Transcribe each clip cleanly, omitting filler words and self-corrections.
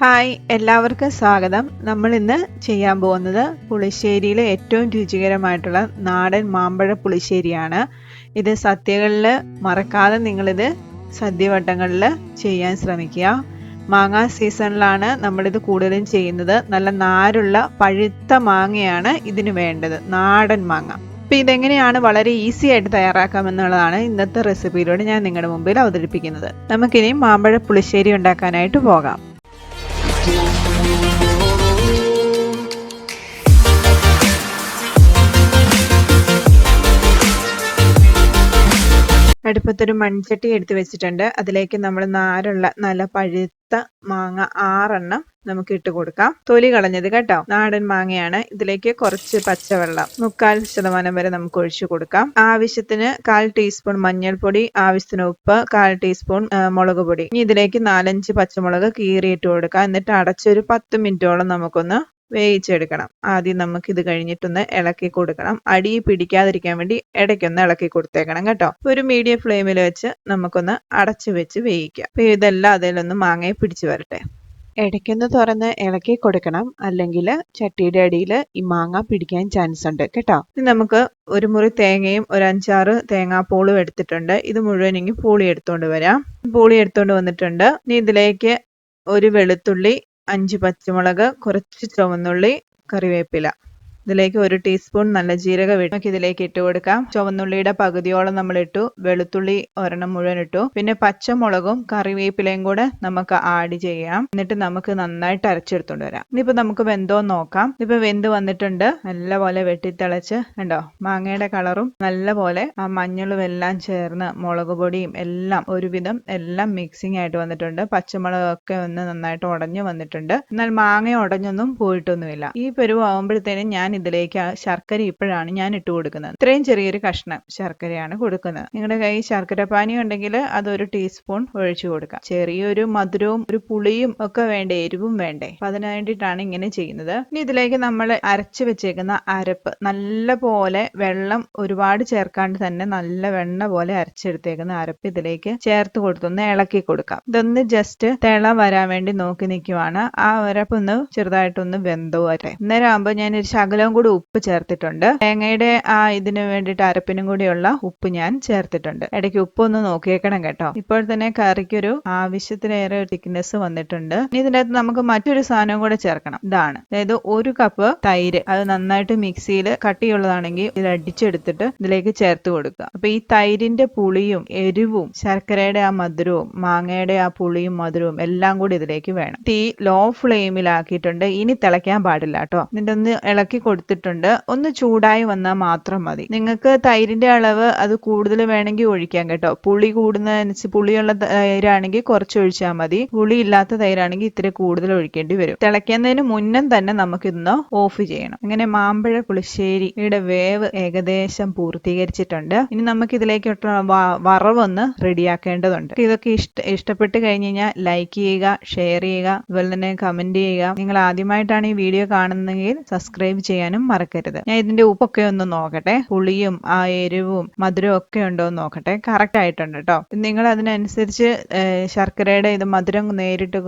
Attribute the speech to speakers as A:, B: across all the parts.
A: Hi, എല്ലാവർക്കും സ്വാഗതം. നമ്മൾ ഇന്ന് ചെയ്യാൻ പോകുന്നത് പുളിശ്ശേരിയിലെ ഏറ്റവും രുചികരമായിട്ടുള്ള നാടൻ മാമ്പഴ പുളിശ്ശേരിയാണ്. ഇത് സദ്യകളിൽ മറക്കാതെ നിങ്ങളിത് സദ്യവട്ടങ്ങളിൽ ചെയ്യാൻ ശ്രമിക്കുക. മാങ്ങാ സീസണിലാണ് നമ്മളിത് കൂടുതലും ചെയ്യുന്നത്. നല്ല നാരുള്ള പഴുത്ത മാങ്ങയാണ് ഇതിന് വേണ്ടത്, നാടൻ മാങ്ങ. അപ്പം ഇതെങ്ങനെയാണ് വളരെ ഈസി ആയിട്ട് തയ്യാറാക്കാമെന്നുള്ളതാണ് ഇന്നത്തെ റെസിപ്പിയിലൂടെ ഞാൻ നിങ്ങളുടെ മുമ്പിൽ അവതരിപ്പിക്കുന്നത്. നമുക്കിനി മാമ്പഴ പുളിശ്ശേരി ഉണ്ടാക്കാനായിട്ട് പോകാം. അടുപ്പത്തൊരു മൺചട്ടി എടുത്ത് വെച്ചിട്ടുണ്ട്. അതിലേക്ക് നമ്മൾ നാരുള്ള നല്ല പഴുത്ത മാങ്ങ 6 നമുക്ക് ഇട്ട് കൊടുക്കാം. തൊലി കളഞ്ഞത് കേട്ടോ, നാടൻ മാങ്ങയാണ്. ഇതിലേക്ക് കുറച്ച് പച്ചവെള്ളം 3/4% വരെ നമുക്ക് ഒഴിച്ചു കൊടുക്കാം. ആവശ്യത്തിന് 1/4 ടീസ്പൂൺ മഞ്ഞൾപ്പൊടി, ആവശ്യത്തിന് ഉപ്പ്, 1/4 ടീസ്പൂൺ മുളക് പൊടി. ഇനി ഇതിലേക്ക് 4-5 പച്ചമുളക് കീറിയിട്ട് കൊടുക്കാം. എന്നിട്ട് അടച്ചൊരു 10 മിനിറ്റോളം നമുക്കൊന്ന് വേവിച്ചെടുക്കണം. ആദ്യം നമുക്ക് ഇത് കഴിഞ്ഞിട്ടൊന്ന് ഇളക്കി കൊടുക്കണം. അടി പിടിക്കാതിരിക്കാൻ വേണ്ടി ഇടയ്ക്കൊന്ന് ഇളക്കി കൊടുത്തേക്കണം കേട്ടോ. ഒരു മീഡിയം ഫ്ലെയിമിൽ വെച്ച് നമുക്കൊന്ന് അടച്ചു വെച്ച് വേവിക്കാം. അപ്പൊ ഇതെല്ലാം അതിലൊന്ന് മാങ്ങയെ പിടിച്ചു വരട്ടെ. ഇടയ്ക്കൊന്ന് തുറന്ന് ഇളക്കി കൊടുക്കണം, അല്ലെങ്കിൽ ചട്ടിയുടെ അടിയിൽ ഈ മാങ്ങ പിടിക്കാൻ ചാൻസ് ഉണ്ട് കേട്ടോ. ഇനി നമുക്ക് ഒരു മുറി തേങ്ങയും ഒരു 5-6 തേങ്ങാപ്പൂളും എടുത്തിട്ടുണ്ട്. ഇത് മുഴുവനെങ്കിൽ പൂളി എടുത്തോണ്ട് വരാം. പൂളി എടുത്തോണ്ട് വന്നിട്ടുണ്ട്. ഇനി ഇതിലേക്ക് ഒരു വെളുത്തുള്ളി, 5 പച്ചമുളക്, കുറച്ച് ചുവന്നുള്ളി, കറിവേപ്പില. ഇതിലേക്ക് 1 ടീസ്പൂൺ നല്ല ജീരകം നമുക്ക് ഇതിലേക്ക് ഇട്ട് കൊടുക്കാം. ചുവന്നുള്ളിയുടെ പകുതിയോളം നമ്മൾ ഇട്ടു. വെളുത്തുള്ളി ഒരെണ്ണം മുഴുവൻ ഇട്ടു. പിന്നെ പച്ചമുളകും കറിവേപ്പിലയും കൂടെ നമുക്ക് ആഡ് ചെയ്യാം. എന്നിട്ട് നമുക്ക് നന്നായിട്ട് അരച്ചെടുത്തോണ്ട് വരാം. ഇനിയിപ്പോ നമുക്ക് വെന്തോ നോക്കാം. ഇപ്പൊ വെന്ത് വന്നിട്ടുണ്ട്. നല്ലപോലെ വെട്ടിത്തിളച്ച് കണ്ടോ, മാങ്ങയുടെ കളറും നല്ലപോലെ ആ മഞ്ഞളും എല്ലാം ചേർന്ന് മുളക് പൊടിയും എല്ലാം ഒരുവിധം എല്ലാം മിക്സിംഗ് ആയിട്ട് വന്നിട്ടുണ്ട്. പച്ചമുളകൊക്കെ ഒന്ന് നന്നായിട്ട് ഉടഞ്ഞു വന്നിട്ടുണ്ട്. എന്നാൽ മാങ്ങ ഉടഞ്ഞൊന്നും പോയിട്ടൊന്നുമില്ല. ഈ പരുവാകുമ്പോഴത്തേനും ഞാൻ ഇതിലേക്ക് ശർക്കര ഇപ്പോഴാണ് ഞാൻ ഇട്ട് കൊടുക്കുന്നത്. ഇത്രയും ചെറിയൊരു കഷ്ണം ശർക്കരയാണ് കൊടുക്കുന്നത്. നിങ്ങളുടെ കയ്യിൽ ശർക്കര പാനി ഉണ്ടെങ്കിൽ അത് 1 ടീസ്പൂൺ ഒഴിച്ചു കൊടുക്കാം. ചെറിയൊരു മധുരവും ഒരു പുളിയും ഒക്കെ വേണ്ടേ, എരിവും വേണ്ടേ. അപ്പൊ അതിനു വേണ്ടിയിട്ടാണ് ഇങ്ങനെ ചെയ്യുന്നത്. ഇനി ഇതിലേക്ക് നമ്മൾ അരച്ചു വെച്ചേക്കുന്ന അരപ്പ് നല്ല പോലെ വെള്ളം ഒരുപാട് ചേർക്കാണ്ട് തന്നെ നല്ല വെണ്ണ പോലെ അരച്ചെടുത്തേക്കുന്ന അരപ്പ് ഇതിലേക്ക് ചേർത്ത് കൊടുത്തൊന്ന് ഇളക്കി കൊടുക്കാം. ഇതൊന്ന് ജസ്റ്റ് തിള വരാൻ വേണ്ടി നോക്കി നിൽക്കുവാണ്. ആ അരപ്പ് ഒന്ന് ചെറുതായിട്ടൊന്ന് വെന്തോ വരെ. അന്നേരം ആകുമ്പോൾ ഞാനൊരു ശകലം കൂടി ഉപ്പ് ചേർത്തിട്ടുണ്ട്. തേങ്ങയുടെ ഇതിന് വേണ്ടിയിട്ട് അരപ്പിനും കൂടിയുള്ള ഉപ്പ് ഞാൻ ചേർത്തിട്ടുണ്ട്. ഇടയ്ക്ക് ഉപ്പ് ഒന്ന് നോക്കിയേക്കണം കേട്ടോ. ഇപ്പോൾ തന്നെ കറിക്കൊരു ആവശ്യത്തിലേറെ തിക്നെസ് വന്നിട്ടുണ്ട്. ഇനി ഇതിൻ്റെ അകത്ത് നമുക്ക് മറ്റൊരു സാധനം കൂടെ ചേർക്കണം. ഇതാണ്, അതായത് 1 കപ്പ് തൈര്. അത് നന്നായിട്ട് മിക്സിയിൽ കട്ടിയുള്ളതാണെങ്കിൽ ഇത് അടിച്ചെടുത്തിട്ട് ഇതിലേക്ക് ചേർത്ത് കൊടുക്കുക. അപ്പൊ ഈ തൈരിന്റെ പുളിയും എരിവും ശർക്കരയുടെ ആ മധുരവും മാങ്ങയുടെ ആ പുളിയും മധുരവും എല്ലാം കൂടി ഇതിലേക്ക് വേണം. തീ ലോ ഫ്ലെയിമിലാക്കിയിട്ടുണ്ട്. ഇനി തിളയ്ക്കാൻ പാടില്ല കേട്ടോ. ഇതിന്റെ ഒന്ന് ഇളക്കി കൊടുത്തിട്ടുണ്ട്. ഒന്ന് ചൂടായി വന്നാൽ മാത്രം മതി. നിങ്ങൾക്ക് തൈരിന്റെ അളവ് അത് കൂടുതൽ വേണമെങ്കിൽ ഒഴിക്കാം കേട്ടോ. പുളി കൂടുന്നതനുസരിച്ച് പുളിയുള്ള തൈരാണെങ്കിൽ കുറച്ച് ഒഴിച്ചാൽ മതി. പുളി ഇല്ലാത്ത തൈരാണെങ്കിൽ ഇത്തിരി കൂടുതൽ ഒഴിക്കേണ്ടി വരും. തിളയ്ക്കുന്നതിന് മുന്നേ തന്നെ നമുക്കിതൊന്ന് ഓഫ് ചെയ്യണം. അങ്ങനെ മാമ്പഴ പുളിശ്ശേരിയുടെ വേവ് ഏകദേശം പൂർത്തീകരിച്ചിട്ടുണ്ട്. ഇനി നമുക്ക് ഇതിലേക്ക് വറവൊന്ന് റെഡിയാക്കേണ്ടതുണ്ട്. ഇതൊക്കെ ഇഷ്ടപ്പെട്ട് കഴിഞ്ഞ് കഴിഞ്ഞാൽ ലൈക്ക് ചെയ്യുക, ഷെയർ ചെയ്യുക, അതുപോലെ തന്നെ കമന്റ് ചെയ്യുക. നിങ്ങൾ ആദ്യമായിട്ടാണ് ഈ വീഡിയോ കാണുന്നതെങ്കിൽ സബ്സ്ക്രൈബ് ചെയ്യാനും മറക്കരുത്. ഞാൻ ഇതിന്റെ ഉപ്പൊക്കെ ഒന്ന് നോക്കട്ടെ. പുളിയും ആ എരിവും മധുരവും ഒക്കെ ഉണ്ടോ എന്ന് നോക്കട്ടെ. കറക്റ്റ് ആയിട്ടുണ്ട് കേട്ടോ. നിങ്ങൾ അതിനനുസരിച്ച് ശർക്കരയുടെ ഇത് മധുരം നേരിട്ട്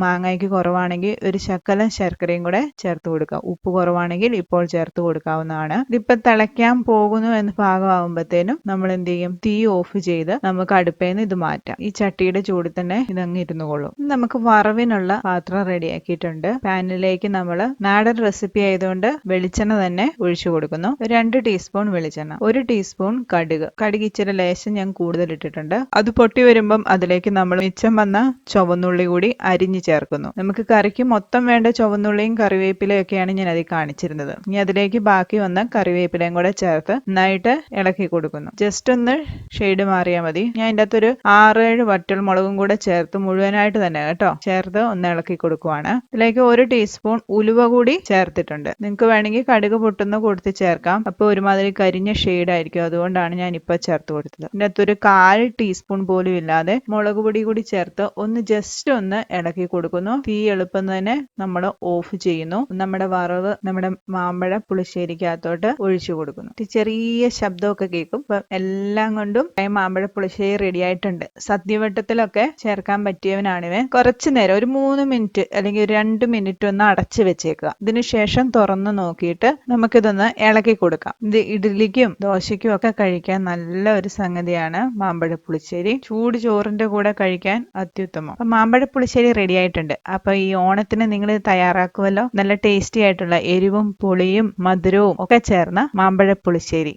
A: മാങ്ങയ്ക്ക് കുറവാണെങ്കിൽ ഒരു ശകലം ശർക്കരയും കൂടെ ചേർത്ത് കൊടുക്കുക. ഉപ്പ് കുറവാണെങ്കിൽ ഇപ്പോൾ ചേർത്ത് കൊടുക്കാവുന്നതാണ്. ഇതിപ്പോ തിളയ്ക്കാൻ പോകുന്നു എന്ന് പാകമാകുമ്പോഴത്തേനും നമ്മൾ എന്ത് ചെയ്യും, തീ ഓഫ് ചെയ്ത് നമുക്ക് അടുപ്പേന്ന് ഇത് മാറ്റാം. ഈ ചട്ടിയുടെ ചൂടിൽ തന്നെ ഇതങ്ങ് ഇരുന്നുകൊള്ളും. നമുക്ക് വറവിനുള്ള പാത്രം റെഡിയാക്കിയിട്ടുണ്ട്. പാനിലേക്ക് നമ്മൾ നാടൻ റെസിപ്പി ആയതുകൊണ്ട് വെളിച്ചെണ്ണ തന്നെ ഒഴിച്ചു കൊടുക്കുന്നു. 2 ടീസ്പൂൺ വെളിച്ചെണ്ണ, 1 ടീസ്പൂൺ കടുക് ഇച്ചിരി ലേശം ഞാൻ കൂടുതൽ ഇട്ടിട്ടുണ്ട്. അത് പൊട്ടി വരുമ്പം അതിലേക്ക് നമ്മൾ മിച്ചം വന്ന ചുവന്നുള്ളി കൂടി അരിഞ്ഞു ചേർക്കുന്നു. നമുക്ക് കറിക്ക് മൊത്തം വേണ്ട ചുവന്നുള്ളിയും കറിവേപ്പിലയും ഒക്കെയാണ് ഞാൻ അതിൽ കാണിച്ചിരുന്നത്. ഇനി അതിലേക്ക് ബാക്കി വന്ന കറിവേപ്പിലയും കൂടെ ചേർത്ത് നന്നായിട്ട് ഇളക്കി കൊടുക്കുന്നു. ജസ്റ്റ് ഒന്ന് ഷെയ്ഡ് മാറിയാൽ മതി. ഞാൻ ഇതിൻ്റെ അകത്തൊരു 6-7 വറ്റൽ മുളകും കൂടെ ചേർത്ത് മുഴുവനായിട്ട് തന്നെ കേട്ടോ ചേർത്ത് ഒന്ന് ഇളക്കി കൊടുക്കുവാണ്. ഇതിലേക്ക് 1 ടീസ്പൂൺ ഉലുവ കൂടി ചേർത്തിട്ടുണ്ട്. നിങ്ങൾക്ക് വേണമെങ്കിൽ കടുക് പൊട്ടുന്ന കൊടുത്ത് ചേർക്കാം. അപ്പൊ ഒരുമാതിരി കരിഞ്ഞ ഷെയ്ഡ് ആയിരിക്കും. അതുകൊണ്ടാണ് ഞാൻ ഇപ്പൊ ചേർത്ത് കൊടുത്തത്. ഇതിനകത്തൊരു 1/4 ടീസ്പൂൺ പോലും ഇല്ലാതെ മുളക് പൊടി കൂടി ചേർത്ത് ജസ്റ്റ് ഒന്ന് ഇളക്കി കൊടുക്കുന്നു. തീ എളുപ്പം തന്നെ നമ്മൾ ഓഫ് ചെയ്യുന്നു. നമ്മുടെ വറവ് നമ്മുടെ മാമ്പഴ പുളിശ്ശേരിക്കകത്തോട്ട് ഒഴിച്ചു കൊടുക്കുന്നു. ചെറിയ ശബ്ദമൊക്കെ കേൾക്കും. ഇപ്പം എല്ലാം കൊണ്ടും മാമ്പഴ പുളിശ്ശേരി റെഡി ആയിട്ടുണ്ട്. സദ്യവട്ടത്തിലൊക്കെ ചേർക്കാൻ പറ്റിയവനാണിവൻ. കുറച്ചു നേരം ഒരു 3 മിനിറ്റ് അല്ലെങ്കിൽ ഒരു 2 മിനിറ്റ് ഒന്ന് അടച്ചു വെച്ചേക്കുക. ഇതിനുശേഷം തുറന്ന് നോക്കിയിട്ട് നമുക്കിതൊന്ന് ഇളക്കി കൊടുക്കാം. ഇത് ഇഡ്ഡലിക്കും ദോശയ്ക്കും ഒക്കെ കഴിക്കാൻ നല്ല ഒരു സംഗതിയാണ് മാമ്പഴ പുളിശ്ശേരി. ചൂട് ചോറിന്റെ കൂടെ കഴിക്കാൻ അത്യുത്തമം. അപ്പൊ മാമ്പഴ പുളിശ്ശേരി റെഡി ആയിട്ടുണ്ട്. അപ്പൊ ഈ ഓണത്തിന് നിങ്ങൾ തയ്യാറാക്കുമല്ലോ. നല്ല ടേസ്റ്റി ആയിട്ടുള്ള എരിവും പുളിയും മധുരവും ഒക്കെ ചേർന്ന മാമ്പഴ പുളിശ്ശേരി.